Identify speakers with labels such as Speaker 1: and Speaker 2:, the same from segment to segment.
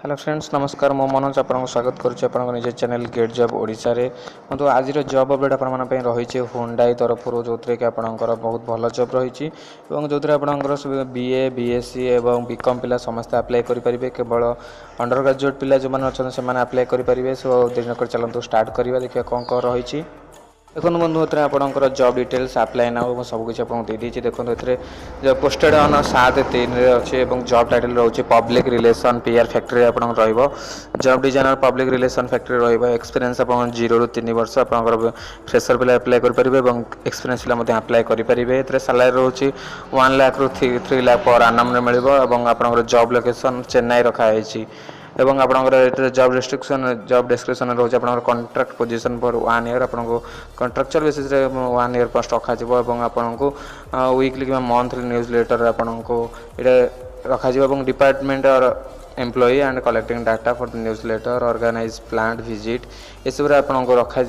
Speaker 1: Hello friends नमस्कार मो मनोज आपको स्वागत करुँच निज चैनल गेट जॉब ओडिशा रे तो आज जॉब अपडेट आप रही हुंडाई तरफर जो थे कि आपंकर बहुत भल जॉब रही जो थे आपंकर बीए बीएससी एवं बीकॉम पिला समस्त अप्लाई करेंगे केवल अंडर ग्रेजुएट पिला जो मैंने अच्छा से अप्लाई करेंगे सो दिन चलते स्टार्ट करवा देखिए कौन कौन रही देखो बंधु ये आपंकर जॉब डिटेल्स अप्लाई नाउ सबकि आपको देदी देखो ये पोस्टेड ऑन 7/3 अच्छे जॉब टाइटल रोचे पब्लिक रिलेशन पीआर फैक्ट्री आप job designer public relation factory experience आप 0 ରୁ 3 वर्ष आप फ्रेशर पिला अप्लाई करेंगे और एक्सपीरियंस पिला अप्लाई करेंगे सैलरी रोचे 1 लाख ରୁ 3 लाख पर आनम मिले और आप जॉब लोकेशन चेन्नई रखाई एवं आपंकर जॉब डिस्क्रिप्शन रोचे आप कॉन्ट्रैक्ट पोजीशन फॉर 1 ईयर आपको कॉन्ट्रैक्चुअल बेसिस 1 ईयर पोस्ट रखा आपको वीकली कि मंथली न्यूज लेटर आपको ये रखा डिपार्टमेंट और employee and collecting data for the newsletter organise plant visit ये सब आपको रखा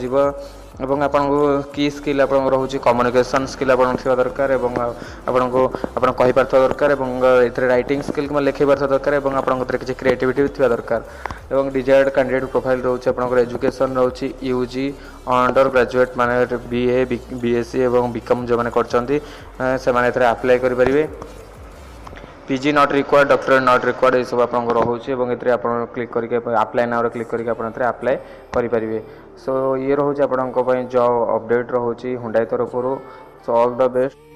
Speaker 1: एवं आपको की स्किल आप रोचे कम्युनिकेशन स्किल आप दरकार आपको कही पार्थ दरकार ये राइटिंग स्किल कि लिखी पार्थ दरकार और आपको किसी क्रिएटिविटी थी दरकार और डिजायर्ड कैंडिडेट प्रोफाइल रोचे आप एजुकेशन रोचे यूजी अंडर ग्रेजुएट माने बीए बीएससी और बीकॉम जो मैंने कर अप्लाई करेंगे PG not required doctorate not required ये सब आपको रोचे आप क्लिक करके अप्लाई नाउ क्लिक करके अप्लाई करेंगे सो ये रोचे आप जॉब अपडेट रोचे हुंडाई तरफ सो ऑल द बेस्ट।